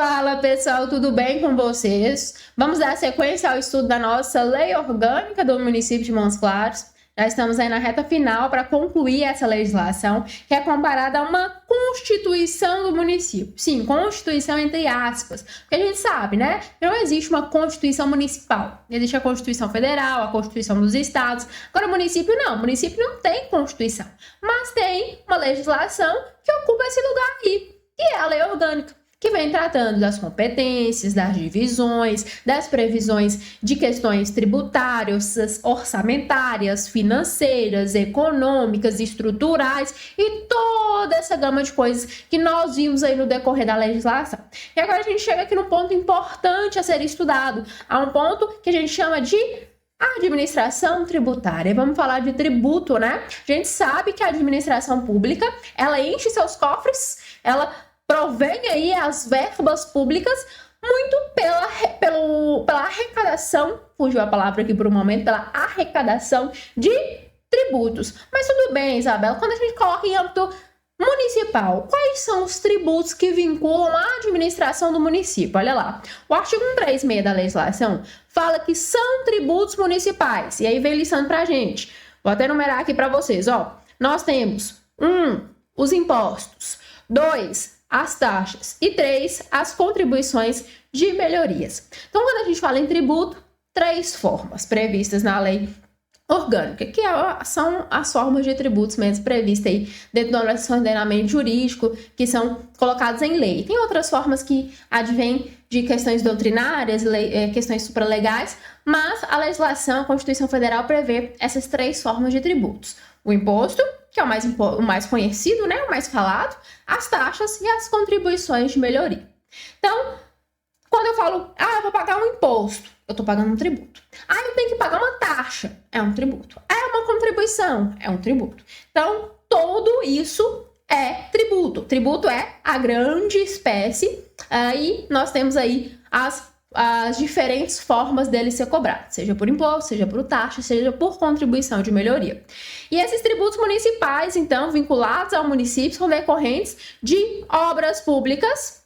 Fala pessoal, tudo bem com vocês? Vamos dar sequência ao estudo da nossa Lei Orgânica do município de Montes Claros. Já estamos aí na reta final para concluir essa legislação, que é comparada a uma Constituição do município. Sim, Constituição entre aspas, porque a gente sabe, né? Não existe uma Constituição municipal. Existe a Constituição Federal, a Constituição dos Estados. Agora, o município não tem Constituição, mas tem uma legislação que ocupa esse lugar aí, que é a Lei Orgânica, que vem tratando das competências, das divisões, das previsões de questões tributárias, orçamentárias, financeiras, econômicas, estruturais e toda essa gama de coisas que nós vimos aí no decorrer da legislação. E agora a gente chega aqui num ponto importante a ser estudado, a um ponto que a gente chama de administração tributária. Vamos falar de tributo, né? A gente sabe que a administração pública, ela enche seus cofres, ela provém aí as verbas públicas muito pela arrecadação, fugiu a palavra aqui por um momento, pela arrecadação de tributos. Mas tudo bem, Isabela, quando a gente coloca em âmbito municipal, quais são os tributos que vinculam a administração do município? Olha lá, o artigo 136 da legislação fala que são tributos municipais, e aí vem listando pra gente. Vou até numerar aqui para vocês, ó. Nós temos 1, os impostos, 2, as taxas e 3, as contribuições de melhorias. Então, quando a gente fala em tributo, 3 formas previstas na lei orgânica, que são as formas de tributos mesmo previstas aí dentro do nosso ordenamento jurídico, que são colocadas em lei. Tem outras formas que advêm de questões doutrinárias, questões supralegais, mas a legislação, a Constituição Federal prevê essas 3 formas de tributos. O imposto, que é o mais conhecido, né, o mais falado, as taxas e as contribuições de melhoria. Então, quando eu falo, eu vou pagar um imposto, eu estou pagando um tributo. Eu tenho que pagar uma taxa, é um tributo. Uma contribuição, é um tributo. Então, tudo isso é tributo. Tributo é a grande espécie, e nós temos aí as diferentes formas dele ser cobrado, seja por imposto, seja por taxa, seja por contribuição de melhoria. E esses tributos municipais, então, vinculados ao município, são decorrentes de obras públicas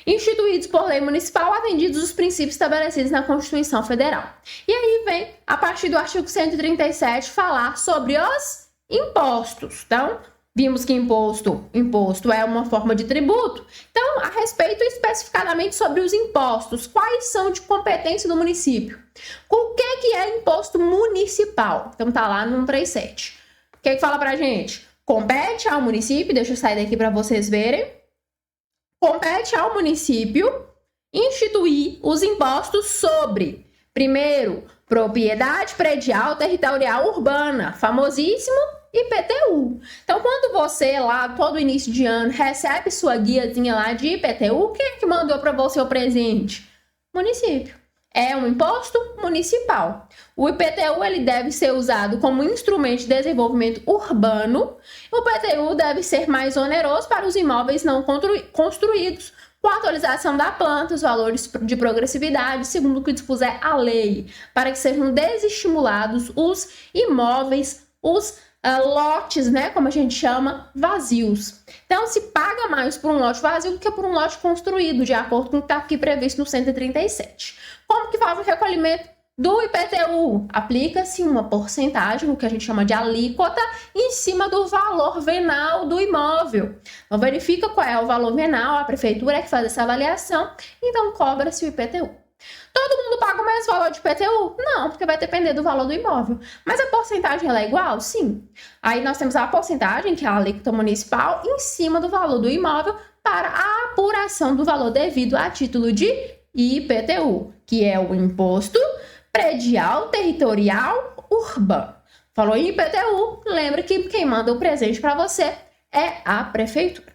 instituídos por lei municipal, atendidos os princípios estabelecidos na Constituição Federal. E aí vem, a partir do artigo 137, falar sobre os impostos. Então, vimos que imposto é uma forma de tributo. Então, a respeito especificadamente sobre os impostos, quais são de competência do município? O que é imposto municipal? Então, tá lá no 137. O que fala pra gente? Compete ao município, deixa eu sair daqui para vocês verem. Compete ao município instituir os impostos sobre, primeiro, propriedade predial territorial urbana, famosíssimo IPTU. Então, quando você lá, todo início de ano, recebe sua guiazinha lá de IPTU, quem é que mandou para você o presente? Município. É um imposto municipal. O IPTU ele deve ser usado como instrumento de desenvolvimento urbano. O IPTU deve ser mais oneroso para os imóveis não construídos, com a atualização da planta, os valores de progressividade, segundo o que dispuser a lei, para que sejam desestimulados os imóveis, os lotes, né, como a gente chama, vazios. Então, se paga mais por um lote vazio do que por um lote construído, de acordo com o que está aqui previsto no 137. Como que faz o recolhimento do IPTU? Aplica-se uma porcentagem, o que a gente chama de alíquota, em cima do valor venal do imóvel. Então, verifica qual é o valor venal, a prefeitura é que faz essa avaliação, então cobra-se o IPTU. Todo mundo paga o mesmo valor de IPTU? Não, porque vai depender do valor do imóvel. Mas a porcentagem ela é igual? Sim. Aí nós temos a porcentagem, que é a alíquota municipal, em cima do valor do imóvel para a apuração do valor devido a título de IPTU, que é o Imposto Predial Territorial Urbano. Falou em IPTU, lembra que quem manda o presente para você é a prefeitura.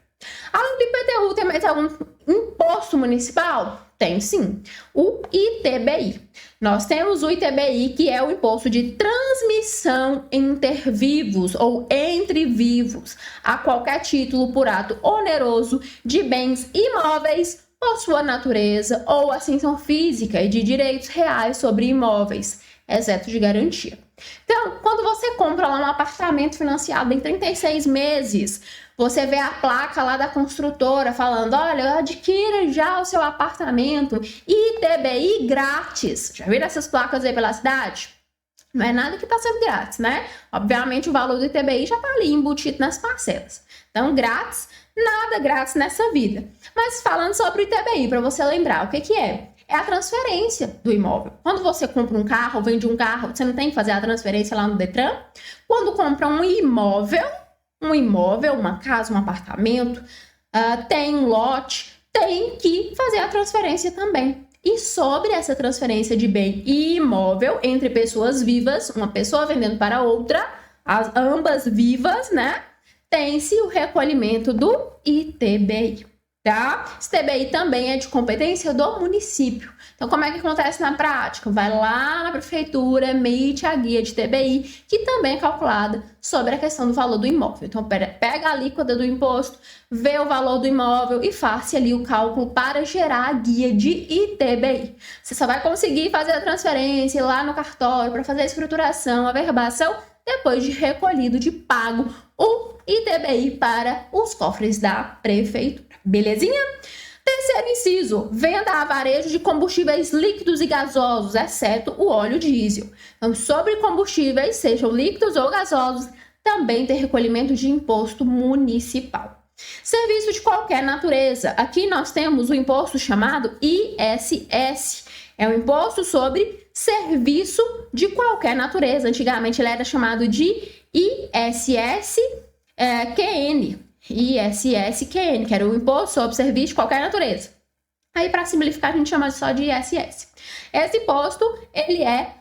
Além do IPTU, tem mais algum imposto municipal? Tem sim, o ITBI. Nós temos o ITBI, que é o imposto de transmissão inter vivos ou entre vivos, a qualquer título por ato oneroso de bens imóveis por sua natureza ou ascensão física e de direitos reais sobre imóveis, exceto de garantia. Então, quando você compra lá um apartamento financiado em 36 meses, você vê a placa lá da construtora falando, olha, adquira já o seu apartamento ITBI grátis. Já viram essas placas aí pela cidade? Não é nada que está sendo grátis, né? Obviamente o valor do ITBI já está ali embutido nas parcelas. Então, grátis, nada grátis nessa vida. Mas falando sobre o ITBI, para você lembrar, o que que é? É a transferência do imóvel. Quando você compra um carro, vende um carro, você não tem que fazer a transferência lá no Detran? Quando compra um imóvel, uma casa, um apartamento, tem um lote, tem que fazer a transferência também. E sobre essa transferência de bem e imóvel entre pessoas vivas, uma pessoa vendendo para outra, ambas vivas, né? Tem-se o recolhimento do ITBI, tá? Esse ITBI também é de competência do município. Então, como é que acontece na prática? Vai lá na prefeitura, emite a guia de ITBI, que também é calculada sobre a questão do valor do imóvel. Então, pega a alíquota do imposto, vê o valor do imóvel e faça ali o cálculo para gerar a guia de ITBI. Você só vai conseguir fazer a transferência lá no cartório para fazer a escrituração, a verbação, depois de recolhido, de pago o ITBI para os cofres da prefeitura. Belezinha? Terceiro inciso, venda a varejo de combustíveis líquidos e gasosos, exceto o óleo diesel. Então, sobre combustíveis, sejam líquidos ou gasosos, também tem recolhimento de imposto municipal. Serviço de qualquer natureza. Aqui nós temos o imposto chamado ISS. É um imposto sobre serviço de qualquer natureza. Antigamente ele era chamado de ISS-QN. ISS-QN, que era o imposto sobre serviço de qualquer natureza. Aí, para simplificar, a gente chama só de ISS. Esse imposto, ele é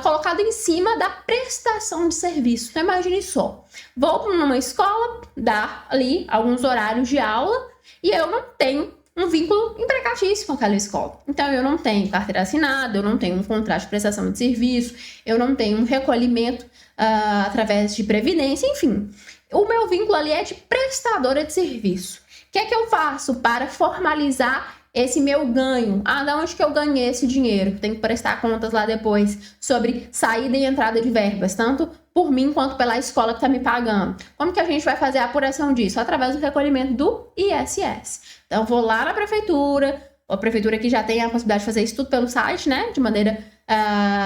colocado em cima da prestação de serviço. Então, imagine só, vou numa escola, dar ali alguns horários de aula e eu não tenho um vínculo empregatício com aquela escola. Então, eu não tenho carteira assinada, eu não tenho um contrato de prestação de serviço, eu não tenho um recolhimento através de previdência, enfim. O meu vínculo ali é de prestadora de serviço. O que é que eu faço para formalizar esse meu ganho? De onde que eu ganhei esse dinheiro? Tem que prestar contas lá depois sobre saída e entrada de verbas, tanto por mim quanto pela escola que está me pagando. Como que a gente vai fazer a apuração disso? Através do recolhimento do ISS. Então, vou lá na prefeitura, a prefeitura que já tem a possibilidade de fazer isso tudo pelo site, né? De maneira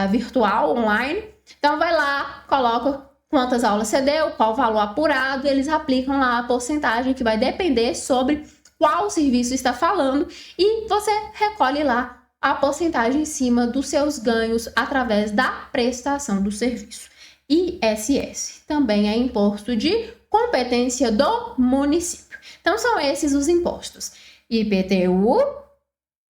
virtual, online. Então, vai lá, coloca quantas aulas você deu, qual o valor apurado, eles aplicam lá a porcentagem que vai depender sobre qual serviço está falando e você recolhe lá a porcentagem em cima dos seus ganhos através da prestação do serviço. ISS também é imposto de competência do município. Então, são esses os impostos: IPTU,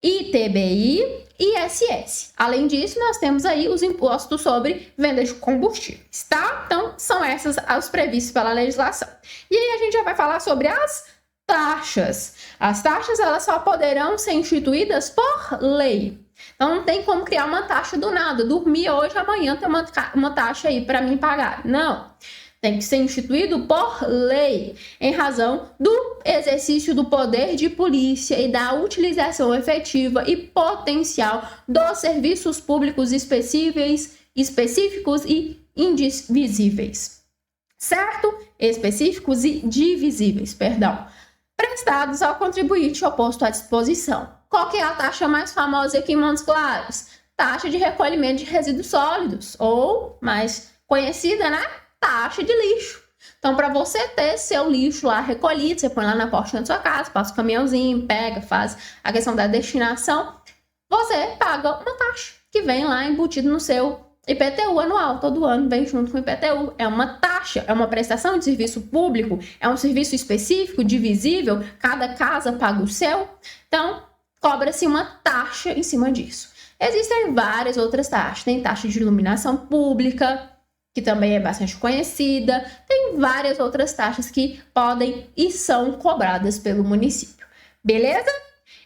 ITBI, ISS. Além disso, nós temos aí os impostos sobre venda de combustíveis, tá? Então, são esses os previstos pela legislação. E aí, a gente já vai falar sobre as taxas. As taxas, elas só poderão ser instituídas por lei. Então, não tem como criar uma taxa do nada. Dormir hoje, amanhã tem uma taxa aí para mim pagar. Não. Tem que ser instituído por lei, em razão do exercício do poder de polícia e da utilização efetiva e potencial dos serviços públicos específicos e indivisíveis. Certo? Específicos e divisíveis, perdão. Prestados ao contribuinte ou posto à disposição. Qual que é a taxa mais famosa aqui em Montes Claros? Taxa de recolhimento de resíduos sólidos, ou mais conhecida, né? Taxa de lixo. Então, para você ter seu lixo lá recolhido, você põe lá na porta da sua casa, passa o caminhãozinho, pega, faz a questão da destinação, você paga uma taxa que vem lá embutido no seu IPTU anual. Todo ano vem junto com o IPTU. É uma taxa, é uma prestação de serviço público, é um serviço específico, divisível, cada casa paga o seu. Então, cobra-se uma taxa em cima disso. Existem várias outras taxas. Tem taxa de iluminação pública, que também é bastante conhecida. Tem várias outras taxas que podem e são cobradas pelo município. Beleza?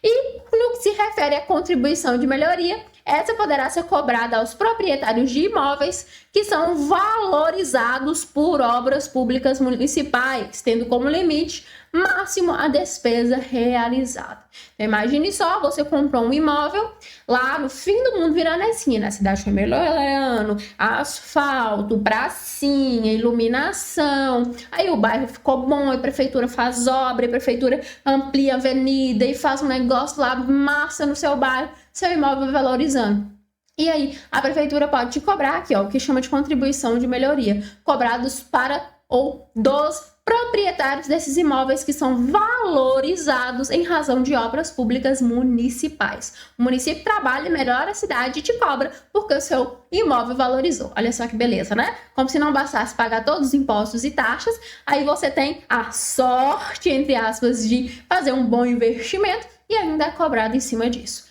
E no que se refere à contribuição de melhoria, essa poderá ser cobrada aos proprietários de imóveis que são valorizados por obras públicas municipais, tendo como limite máximo a despesa realizada. Então, imagine só, você comprou um imóvel lá no fim do mundo, virando a esquina, a cidade foi melhorando, asfalto, pracinha, iluminação, aí o bairro ficou bom, a prefeitura faz obra, a prefeitura amplia a avenida e faz um negócio lá, massa no seu bairro, seu imóvel valorizando. E aí, a prefeitura pode te cobrar aqui, ó, o que chama de contribuição de melhoria, cobrados para ou dos proprietários desses imóveis que são valorizados em razão de obras públicas municipais. O município trabalha e melhora a cidade e te cobra porque o seu imóvel valorizou. Olha só que beleza, né? Como se não bastasse pagar todos os impostos e taxas, aí você tem a sorte, entre aspas, de fazer um bom investimento e ainda é cobrado em cima disso.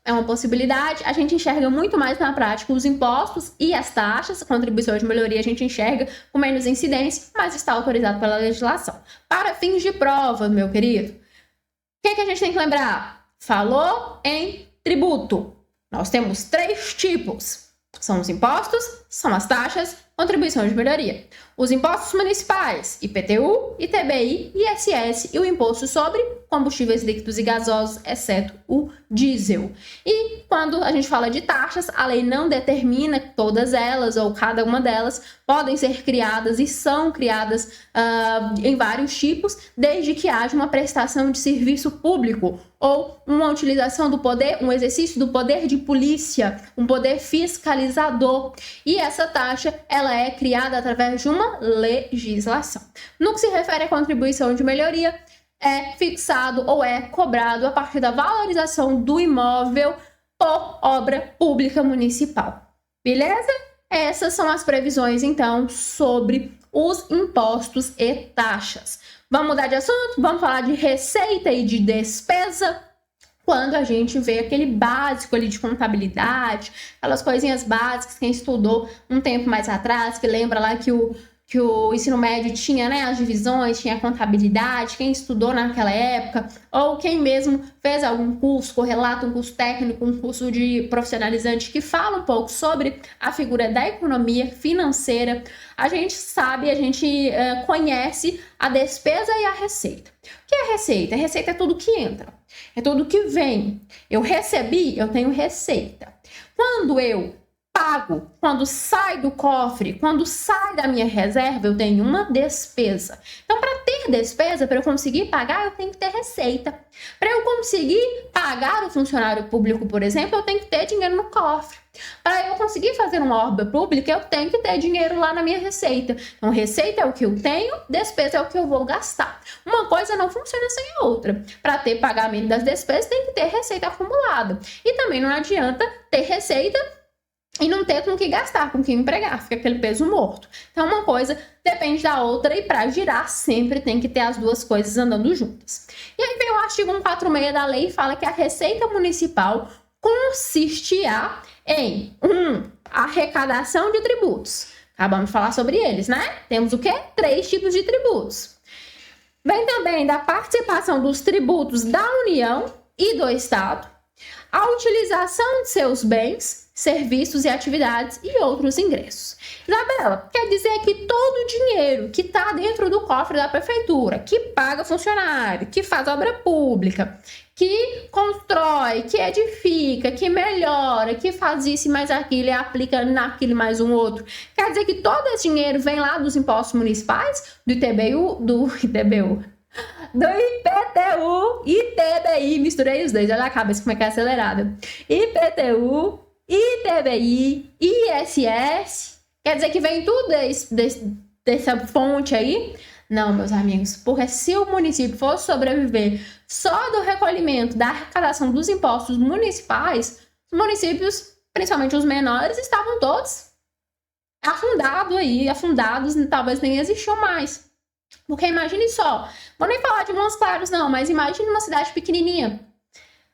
É uma possibilidade, a gente enxerga muito mais na prática os impostos e as taxas, a contribuição de melhoria a gente enxerga com menos incidência, mas está autorizado pela legislação. Para fins de prova, meu querido, o que a gente tem que lembrar? Falou em tributo. Nós temos 3 tipos. São os impostos, são as taxas, contribuição de melhoria. Os impostos municipais, IPTU, ITBI, ISS e o imposto sobre combustíveis líquidos e gasosos, exceto o diesel. E quando a gente fala de taxas, a lei não determina que todas elas ou cada uma delas podem ser criadas e são criadas em vários tipos, desde que haja uma prestação de serviço público ou uma utilização do poder, um exercício do poder de polícia, um poder fiscalizador. E essa taxa, ela é criada através de uma legislação. No que se refere à contribuição de melhoria, é fixado ou é cobrado a partir da valorização do imóvel por obra pública municipal. Beleza? Essas são as previsões, então, sobre os impostos e taxas. Vamos mudar de assunto? Vamos falar de receita e de despesa? Quando a gente vê aquele básico ali de contabilidade, aquelas coisinhas básicas, quem estudou um tempo mais atrás, que lembra lá que o ensino médio tinha, né, as divisões, tinha a contabilidade, quem estudou naquela época, ou quem mesmo fez algum curso, correlato, um curso técnico, um curso de profissionalizante que fala um pouco sobre a figura da economia financeira, a gente sabe, a gente conhece a despesa e a receita. O que é receita? A receita é tudo que entra, é tudo que vem. Eu recebi, eu tenho receita. Quando eu pago, quando sai do cofre, quando sai da minha reserva, eu tenho uma despesa. Então, para ter despesa, para eu conseguir pagar, eu tenho que ter receita. Para eu conseguir pagar o funcionário público, por exemplo, eu tenho que ter dinheiro no cofre. Para eu conseguir fazer uma obra pública, eu tenho que ter dinheiro lá na minha receita. Então, receita é o que eu tenho, despesa é o que eu vou gastar. Uma coisa não funciona sem a outra. Para ter pagamento das despesas, tem que ter receita acumulada. E também não adianta ter receita e não ter com que gastar, com que empregar, fica aquele peso morto. Então, uma coisa depende da outra e para girar sempre tem que ter as duas coisas andando juntas. E aí vem o artigo 146 da lei e fala que a receita municipal consistirá em arrecadação de tributos. Acabamos de falar sobre eles, né? Temos o quê? 3 tipos de tributos. Vem também da participação dos tributos da União e do Estado, a utilização de seus bens, serviços e atividades e outros ingressos. Isabela, quer dizer que todo o dinheiro que está dentro do cofre da prefeitura, que paga funcionário, que faz obra pública, que constrói, que edifica, que melhora, que faz isso e mais aquilo e aplica naquilo e mais um outro, quer dizer que todo esse dinheiro vem lá dos impostos municipais, do ITBU, do IPTU, ITBI, misturei os dois, olha a cabeça como é que é acelerada. IPTU, ITBI, ISS, quer dizer que vem tudo dessa fonte aí? Não, meus amigos, porque se o município fosse sobreviver só do recolhimento, da arrecadação dos impostos municipais, os municípios, principalmente os menores, estavam todos afundados, talvez nem existiam mais. Porque imagine só, vou nem falar de Montes Claros não, mas imagine uma cidade pequenininha,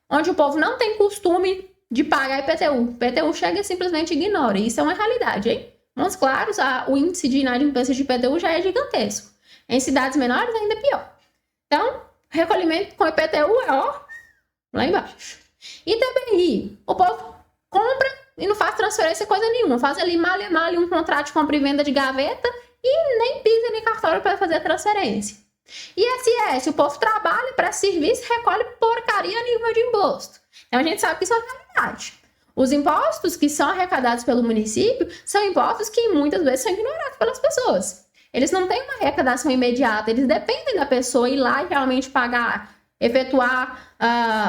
onde o povo não tem costume de pagar IPTU. IPTU chega e simplesmente ignora. Isso é uma realidade, hein? Montes Claros, o índice de inadimplência de IPTU já é gigantesco. Em cidades menores, ainda é pior. Então, recolhimento com IPTU é, ó, lá embaixo. ITBI, o povo compra e não faz transferência coisa nenhuma. Faz ali mal um contrato de compra e venda de gaveta e nem pisa no cartório para fazer a transferência. ISS, o povo trabalha para serviço, recolhe porcaria a nível de imposto. Então a gente sabe que isso é uma realidade. Os impostos que são arrecadados pelo município são impostos que muitas vezes são ignorados pelas pessoas. Eles não têm uma arrecadação imediata, eles dependem da pessoa ir lá e realmente pagar, efetuar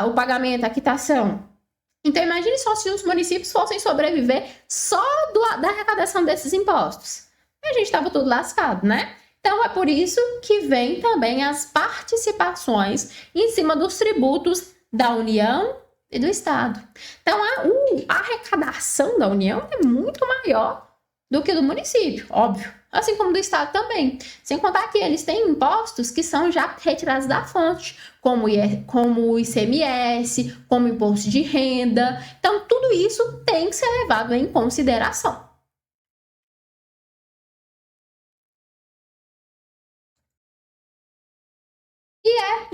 o pagamento, a quitação. Então imagine só se os municípios fossem sobreviver só da arrecadação desses impostos. A gente estava tudo lascado, né? Então é por isso que vem também as participações em cima dos tributos da União e do Estado. Então a arrecadação da União é muito maior do que do município, óbvio. Assim como do Estado também. Sem contar que eles têm impostos que são já retirados da fonte, como o ICMS, como o imposto de renda. Então tudo isso tem que ser levado em consideração.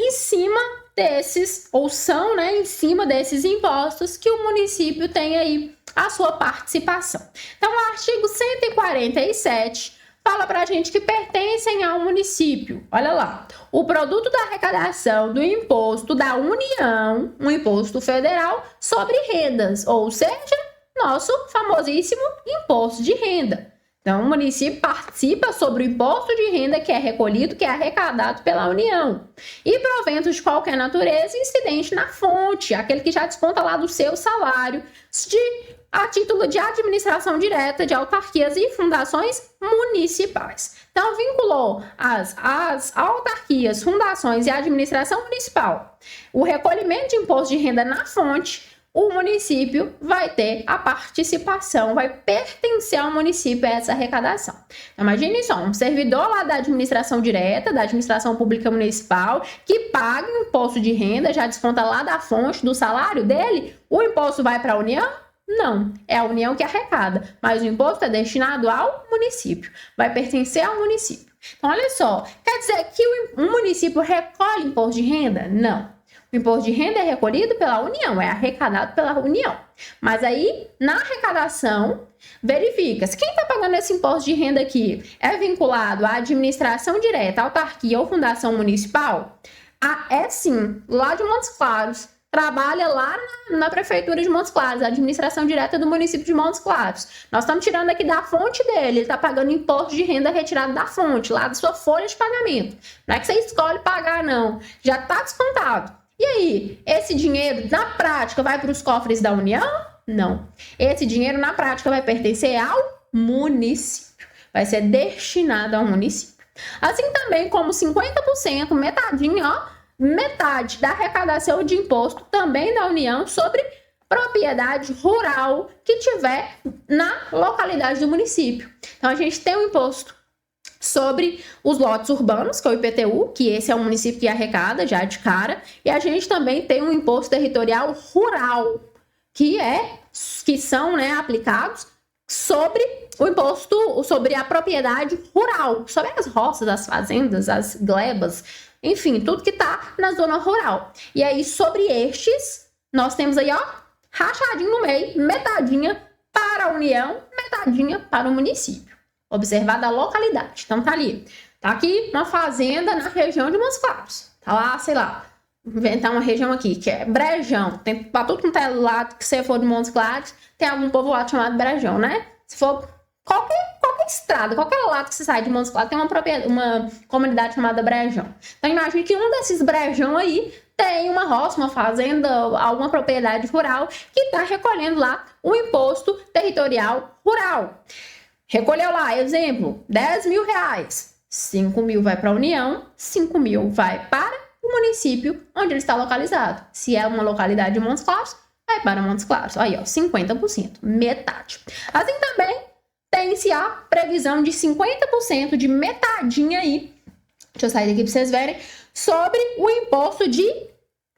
Em cima desses, ou são, né, em cima desses impostos que o município tem aí a sua participação. Então, o artigo 147 fala pra gente que pertencem ao município. Olha lá, o produto da arrecadação do imposto da União, um imposto federal sobre rendas, ou seja, nosso famosíssimo imposto de renda. Então, o município participa sobre o imposto de renda que é recolhido, que é arrecadado pela União. E proventos de qualquer natureza incidente na fonte, aquele que já desconta lá do seu salário, a título de administração direta de autarquias e fundações municipais. Então, vinculou as autarquias, fundações e a administração municipal. O recolhimento de imposto de renda na fonte, o município vai ter a participação, vai pertencer ao município a essa arrecadação. Então, imagine só, um servidor lá da administração direta, da administração pública municipal, que paga o imposto de renda, já desconta lá da fonte do salário dele, o imposto vai para a União? Não, é a União que arrecada, mas o imposto é destinado ao município, vai pertencer ao município. Então, olha só, quer dizer que o município recolhe imposto de renda? Não. O imposto de renda é recolhido pela União, é arrecadado pela União. Mas aí, na arrecadação, verifica-se quem está pagando esse imposto de renda aqui é vinculado à administração direta, autarquia ou fundação municipal? É sim, lá de Montes Claros. Trabalha lá na prefeitura de Montes Claros, a administração direta do município de Montes Claros. Nós estamos tirando aqui da fonte dele, ele está pagando imposto de renda retirado da fonte, lá da sua folha de pagamento. Não é que você escolhe pagar, não. Já está descontado. E aí, esse dinheiro, na prática, vai para os cofres da União? Não. Esse dinheiro, na prática, vai pertencer ao município. Vai ser destinado ao município. Assim também como 50%, metadinho, metade da arrecadação de imposto também da União sobre propriedade rural que tiver na localidade do município. Então, a gente tem um imposto sobre os lotes urbanos, que é o IPTU, que esse é o município que arrecada já de cara, e a gente também tem um imposto territorial rural, que são, né, aplicados sobre o imposto, sobre a propriedade rural, sobre as roças, as fazendas, as glebas, enfim, tudo que está na zona rural. E aí, sobre estes, nós temos aí, rachadinho no meio, metadinha para a União, metadinha para o município. Observada a localidade. Então, tá ali. Tá aqui uma fazenda na região de Montes Claros. Tá lá, sei lá, inventar uma região aqui, que é Brejão. Tem pra tudo quanto é lado que você for de Montes Claros, tem algum povoado chamado Brejão, né? Se for qualquer estrada, qualquer lado que você sai de Montes Claros, tem uma comunidade chamada Brejão. Então, imagine que um desses Brejão aí tem uma roça, uma fazenda, alguma propriedade rural que está recolhendo lá o imposto territorial rural. Recolheu lá, exemplo, 10 mil reais. 5 mil vai para a União, 5 mil vai para o município onde ele está localizado. Se é uma localidade de Montes Claros, vai para Montes Claros. Aí, 50%, metade. Assim também tem-se a previsão de 50% de metadinha aí. Deixa eu sair daqui para vocês verem. Sobre o imposto de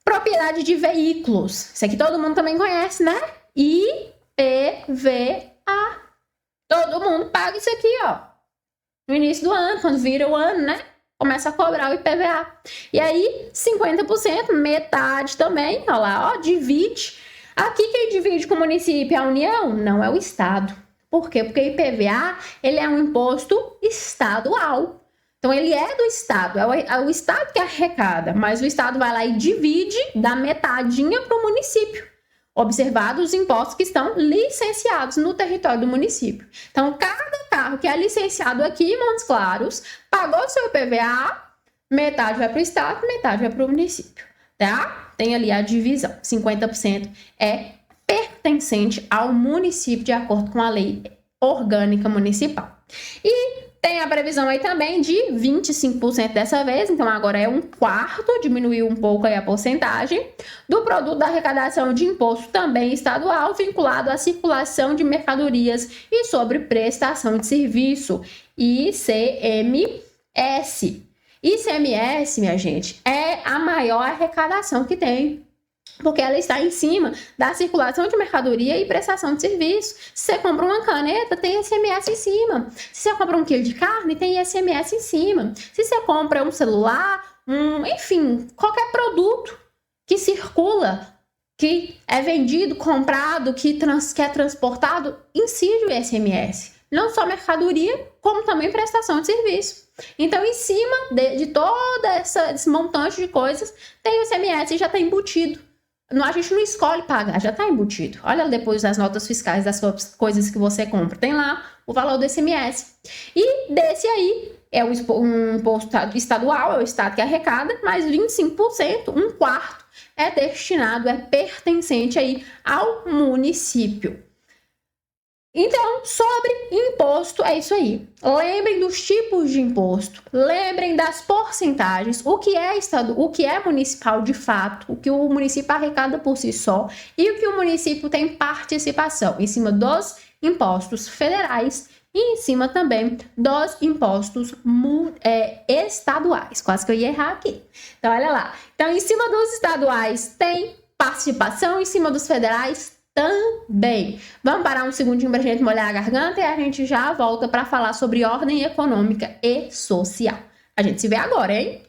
propriedade de veículos. Isso aqui todo mundo também conhece, né? IPVA. Todo mundo paga isso aqui, no início do ano, quando vira o ano, né? Começa a cobrar o IPVA. E aí, 50%, metade também, divide Aqui quem divide com o município é a União, não é o Estado. Por quê? Porque o IPVA ele é um imposto estadual. Então, ele é do Estado, é o Estado que arrecada, mas o Estado vai lá e divide, dá metadinha para o município, observados os impostos que estão licenciados no território do município. Então, cada carro que é licenciado aqui em Montes Claros, pagou seu IPVA, metade vai para o Estado, metade vai para o município, tá? Tem ali a divisão, 50% é pertencente ao município de acordo com a lei orgânica municipal. E tem a previsão aí também de 25% dessa vez, então agora é um quarto, diminuiu um pouco aí a porcentagem, do produto da arrecadação de imposto também estadual vinculado à circulação de mercadorias e sobre prestação de serviço, ICMS. ICMS, minha gente, é a maior arrecadação que tem, porque ela está em cima da circulação de mercadoria e prestação de serviço. Se você compra uma caneta, tem ICMS em cima. Se você compra um quilo de carne, tem ICMS em cima. Se você compra um celular, enfim, qualquer produto que circula, que é vendido, comprado, que é transportado, incide o ICMS. Não só mercadoria, como também prestação de serviço. Então, em cima de todo esse montante de coisas, tem o ICMS e já está embutido. A gente não escolhe pagar, já está embutido. Olha depois as notas fiscais das coisas que você compra. Tem lá o valor do ICMS. E desse aí é um imposto estadual, é o Estado que arrecada, mas 25%, um quarto, é destinado, é pertencente aí ao município. Então, sobre imposto, é isso aí. Lembrem dos tipos de imposto, lembrem das porcentagens, o que é municipal de fato, o que o município arrecada por si só e o que o município tem participação em cima dos impostos federais e em cima também dos impostos estaduais. Quase que eu ia errar aqui. Então, olha lá. Então, em cima dos estaduais tem participação, em cima dos federais também. Vamos parar um segundinho para a gente molhar a garganta e a gente já volta para falar sobre ordem econômica e social. A gente se vê agora, hein?